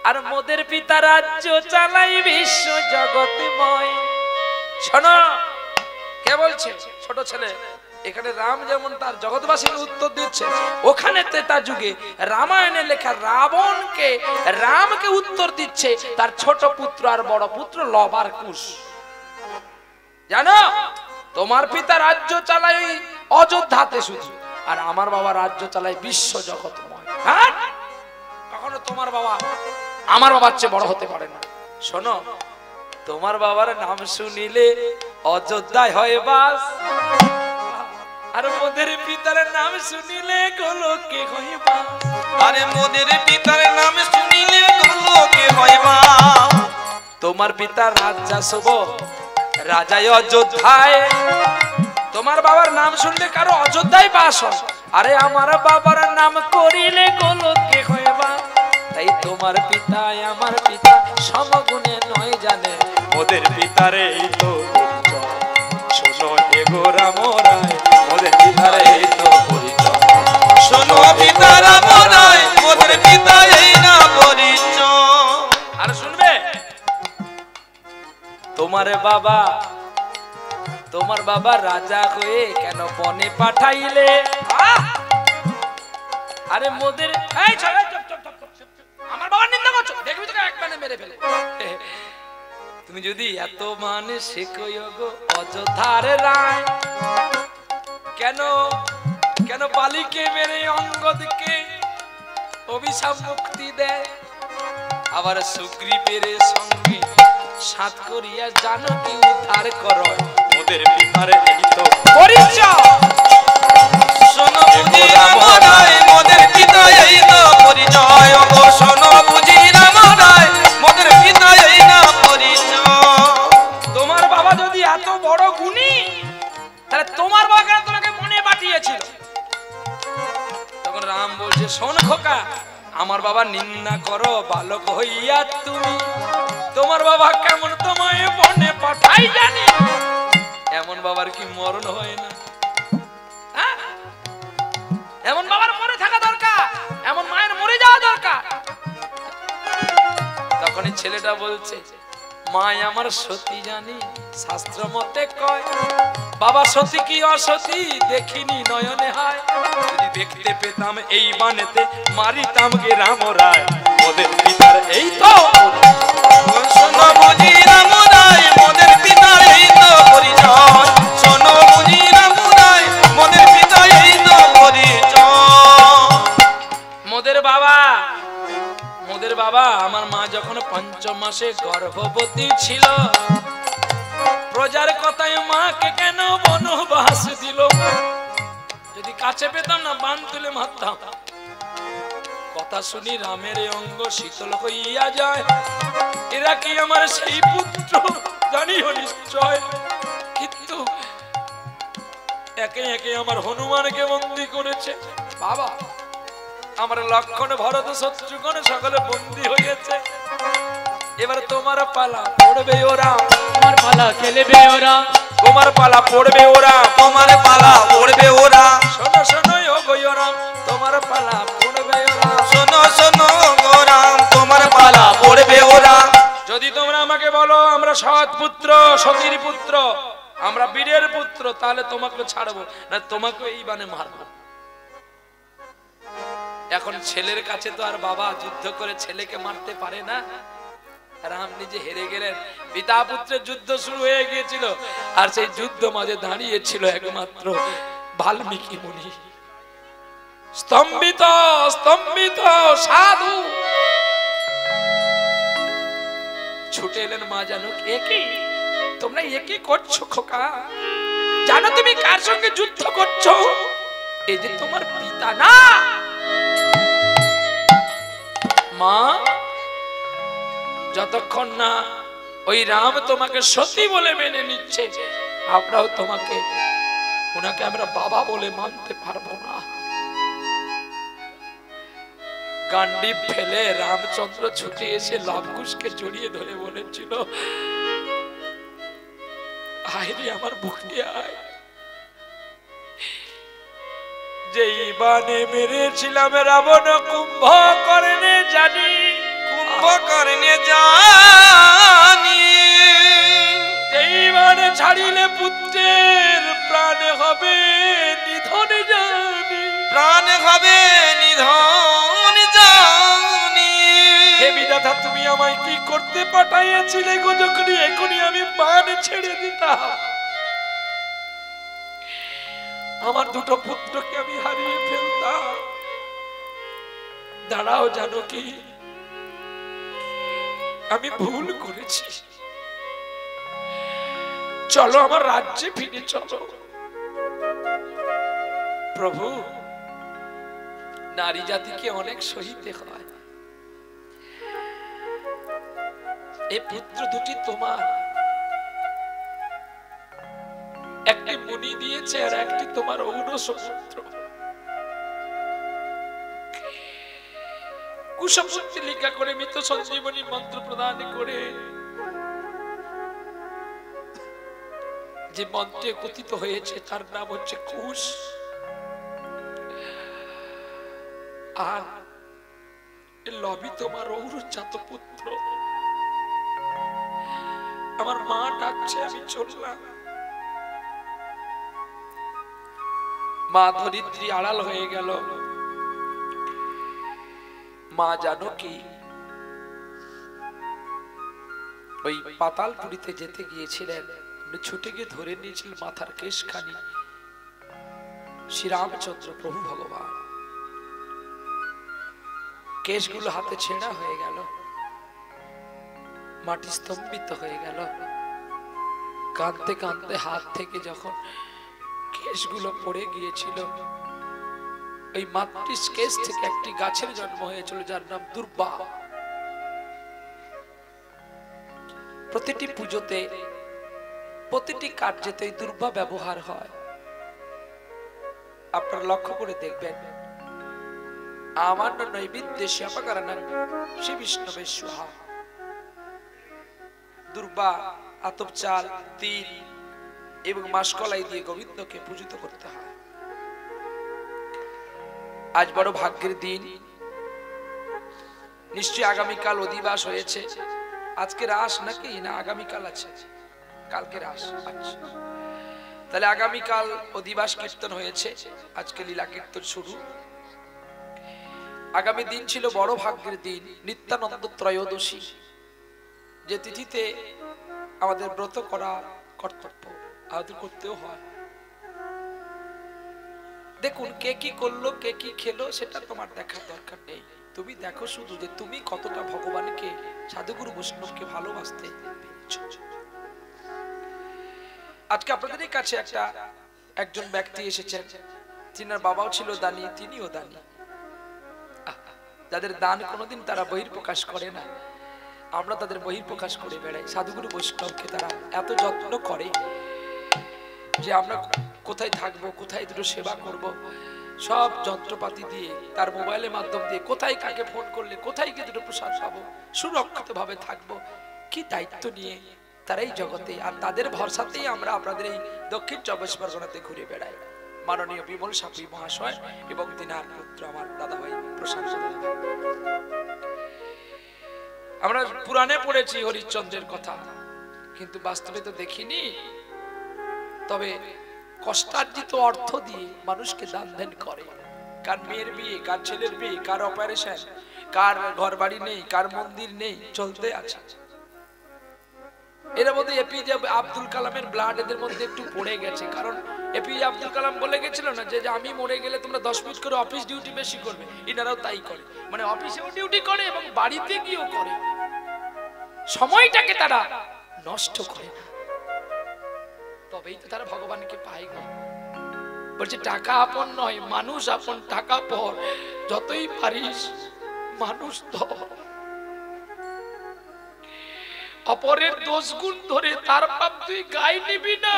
S2: আর মোদের পিতা রাজ্য চালাই বিশ্ব জগৎময়। শোনো, কে বলছে? ছোট ছেলে। এখানে রাম যেমন তার জগৎবাসীর উত্তর দিচ্ছে, ওখানে ত্রেতা যুগে রামায়ণে লেখা রামকে উত্তর দিচ্ছে তার ছোট পুত্র আর বড় পুত্র লব আর কুশ। জানো, তোমার পিতা রাজ্য চালায় অযোধ্যাতে শুধু, আর আমার বাবা রাজ্য চালায় বিশ্ব জগৎময়। হ্যাঁ, কখনো তোমার বাবা আমার বাবার চেয়ে বড় হতে পারে না। শোনো, তোমার বাবার নাম শুনিলে অযোধ্যায় হয় বাস, আর মোদের পিতার নাম শুনিলে গোলকে হয় বাস।
S4: আরে মোদের পিতার নাম শুনিলে গোলকে হয় মা।
S2: তোমার পিতা রাজা শুভ, রাজায় অযোধ্যায়, তোমার বাবার নাম শুনলে কারো অযোধ্যায় বাস হয়, আরে আমার বাবার নাম করিলে গোলকে হয় বাস। তাই তোমার পিতা আমার পিতা সমগুণে নয় জানে, মোদের পিতারে এই তো পরিচয়। শোনো হে গো রাম রায়, মোদের পিতারে এই তো পরিচয়।
S4: শোনো পিতা রাম রায়, মোদের পিতা এই না পরিচয়।
S2: আর শুনবে, তোমার বাবা রাজা হয়ে কেন বনে পাঠাইলে? আরে মোদের, এই চুপ, আমার বাবার নিন্দা করছো, দেখবি তোকে এক বানে মেরে ফেলে। তুমি যদি এত মানে শেখো গো অযোধ্যার রায়, কেন বালিকে মেরে অঙ্গদকে অভিশাপ মুক্তি দেয়, আবার সুগ্রীবের সঙ্গে সাত করিয়া জানকী উদ্ধার করো, মোদের পিতারে এই তো পরিচয়।
S4: শোনো বুঝি রাম রায়, মোদের পিতা এই না পরিচয়। ও শোনো বুঝি রাম রায়, মোদের পিতা এই না পরিচয়।
S2: তোমার বাবা যদি এত বড় গুণী, তাহলে তোমার বাবা কেন তোমাকে মনে পাঠিয়েছিল? তখন রাম বলছে, শোন খোকা, আমার বাবা নিন্দা করো বালক হইয়া তুমি, তোমার বাবা কেমন তোমায় মনে পাঠাই জানি, এমন বাবার কি মরণ হয় না? এমন বাবার মনে থাকা দরকার। ছেলেটা বলছে, মা আমার সতী জানি শাস্ত্র মতে কয়। বাবা সতী কি অসতী দেখিনি নয়নে হয়, যদি দেখতে পেতাম এই বানেতে মারিতাম গে রাম রায়। মোদের পিতার এই তো
S4: শোনো বুঝি রাম রায় মোদের পিতার এই তো পরিচয়। শোনো বুঝি রাম রায় মোদের পিতার এই তো পরিচয়।
S2: মোদের বাবা আমার মা যখন 5 মাসে গর্ভবতী ছিল, প্রজার কথায় মাকে কেন বনবাস দিল। যদি কাছে পেতাম না বান তুলে মারতাম। কথা শুনি রামের অঙ্গ শীতল হইয়া যায়। এরা কি আমার সেই পুত্র জানিও নিশ্চয়, কিন্তু একে একে আমার হনুমানকে বন্দী করেছে। বাবা আমার লক্ষণ ভরত শত্রুঘ্ন সকলে বন্দী হয়েছে। এবার তোমার পালা পড়বে ওরা,
S3: তোমার পালা খেলবে ওরা,
S2: তোমার পালা পড়বে ওরা,
S4: তোমার পালা পড়বে ওরা।
S2: শোনো শোনো ও গয়রাম তোমার পালা পড়বে ওরা।
S4: শোনো শোনো গো রাম তোমার পালা পড়বে ওরা।
S2: যদি তোমরা আমাকে বলো আমরা সৎ পুত্র, সতীর পুত্র, আমরা বীরের পুত্র, তাহলে তোমাকে ছাড়বো না, তোমাকে এই বানে মারবো। এখন ছেলের কাছে তো আর বাবা যুদ্ধ করে ছেলেকে মারতে পারে না। রাম নিজে হেরে গেলেন। পিতা পুত্রের যুদ্ধ শুরু হয়ে গিয়েছিল, আর সেই যুদ্ধ মাঝে দাঁড়িয়েছিল একমাত্র বাল্মীকি মুনি। স্তম্ভিত স্তম্ভিত সাধু ছুটে এলেন। মা জানো একই তোমরা একই করছো খোকা? জানো তুমি কার সঙ্গে যুদ্ধ করছো? এই যে তোমার পিতা না। মা যতক্ষণ না ওই রাম তোমাকে সতী বলে মেনে নিচ্ছে, আমরাও তোমাকে ওনাকে আমরা বাবা বলে মানতে পারবো না। গান্ডি ফেলে রামচন্দ্র ছুটে এসে লবকুশকে জড়িয়ে ধরে বলেছিল, আইরে আমার বুকে আয়। যেই বানে মেরেছিলাম রাবণ কুম্ভকর্ণে জানি,
S4: কুম্ভকর্ণে জানি।
S2: যেই বানে ছাড়িলে পুত্রের প্রাণ হবে নিধন জানি,
S4: প্রাণ হবে নিধন জানি।
S2: হে বিধাতা তুমি আমায় কি করতে পাঠাইয়াছিলে গো? যখনই এখনই আমি বান ছেড়ে দিতাম, আমার দুটো পুত্রকে আমি হারিয়ে ফেলতাম। দাঁড়াও জানকী, আমি ভুল করেছি, চলো আমার রাজ্যে ফিরে চলো। প্রভু নারী জাতিকে অনেক সহিতে হয়। এই পুত্র দুটি তোমার, একটি মুনি দিয়েছে আর একটি তোমার ঔরস পুত্র। কুশপুত্রী লিখা করে মৃত সঞ্জীবনী মন্ত্র প্রদান করে যে মন্ত্রে কথিত হয়েছে তার নাম হচ্ছে কুশ। আর লবি তোমার ঔরজাত পুত্র। আমার মা ডাকছে, আমি চললাম। মা ধরিত্রী আড়াল হয়ে গেল। মা জানকী ওই পাতালপুরীতে যেতে গিয়েছিলেন, ছুটে গিয়ে ধরে নিয়েছিল মাথার কেশখানি শ্রীরামচন্দ্র প্রভু ভগবান। কেশগুলো হাতে ছেঁড়া হয়ে গেল, মাটি স্তম্ভিত হয়ে গেল। কাঁদতে কাঁদতে হাত থেকে যখন কেশগুলো পড়ে গিয়েছিল, এই মাতৃ কেশ থেকে একটি গাছের জন্ম হয়েছিল যার নাম দুর্বা। প্রতিটি পুজোতে প্রতিটি কার্যেতে এই দুর্বা ব্যবহার হয়। আপনারা লক্ষ্য করে দেখবেন, আমান্য নৈবেদ্যে শ্যাপাকারানাং শ্রী বিষ্ণবে স্বাহা। দুর্বা আতপ চাল, তিল এবং মাসকলাই দিয়ে গোবিন্দকে পূজিত করতে হয়। আজ বড় ভাগ্যের দিন, নিশ্চয়ই আগামীকাল অধিবাস হয়েছে। আজকে রাস নাকি না আগামীকাল আছে? কালকে রাস। আচ্ছা, তাহলে আগামীকাল অধিবাস কীর্তন হয়েছে, আজকে লীলা কীর্তন শুরু। আগামী দিন ছিল বড় ভাগ্যের দিন, নিত্যানন্দ ত্রয়োদশী, যে তিথিতে আমাদের ব্রত করা কর্তব্য, আমাদের করতেও হয়। দেখুন কে কি করলো, কে কি খেলো, সেটা তোমার দেখার দরকার নেই। তুমি দেখো শুধু যে তুমি কতটা ভগবানকে, সাধুগুরু বৈষ্ণবকে ভালোবাসতে পেরেছো। আজকে আপনাদের কাছে একজন ব্যক্তি এসেছেন, যিনার বাবাও ছিল দানী, তিনিও দানী। যাদের দান কোনোদিন তারা বহির্প্রকাশ করে না, আমরা তাদের বহির্প্রকাশ করে বেড়াই। সাধুগুরু বৈষ্ণবকে তারা এত যত্ন করে যে আমরা কোথায় থাকবো, কোথায় দুটো সেবা করব, সব যন্ত্রপাতি দিয়ে, তার মোবাইলের মাধ্যম দিয়ে কোথায় কাকে ফোন করলে কোথায় গিয়ে দুটো প্রসাদ পাবো, সুরক্ষিত ভাবে থাকবো, কি দায়িত্ব নিয়ে তারাই জগতে। আর তাদের ভরসাতেই আমরা আপনাদের এই দক্ষিণ 24 পরগনাতে ঘুরে বেড়াই। মাননীয় বিমল সাপি মহাশয় এবং তিনার পুত্র আমার দাদাভাই প্রশান্ত দাদা। আমরা পুরাণে পড়েছি হরিশ্চন্দ্রের কথা, কিন্তু বাস্তবে তো দেখিনি। তবে কষ্টার্জিত অর্থ দিয়ে মানুষকে দান দেন করে। কার মেয়ের বিয়ে, কার ছেলের বিয়ে, কার অপারেশন, কার ঘর বাড়ি নেই, কার মন্দির নেই, চলতে আছে। এর মধ্যে এপিজে আব্দুল কালামের ব্লাড এদের মধ্যে একটু পড়ে গেছে। কারণ এপিজে আব্দুল কালাম বলে গেছিল না যে আমি মরে গেলে তোমরা 10 মিনিট করে অফিস ডিউটি বেশি করবে। ইনারাও তাই করে, মানে অফিসেও ডিউটি করে এবং বাড়িতে গিয়েও করে। সময়টাকে তারা নষ্ট করে না, তবেই তো তারা ভগবানকে পায় গো। বলছে টাকা আপন নয়, মানুষ আপন। টাকা পর, যতই পারিস মানুষ ধর। অপরের দোষ গুণ ধরে তার পাপ তুই গায়ে নিবি না।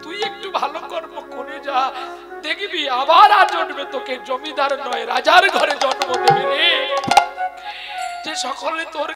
S2: তুই একটু ভালো কর্ম করে যা, দেখবি আবার আর জন্মে তোকে জমিদার নয় রাজার ঘরে জন্ম দেবে রে। যে সকলে তোর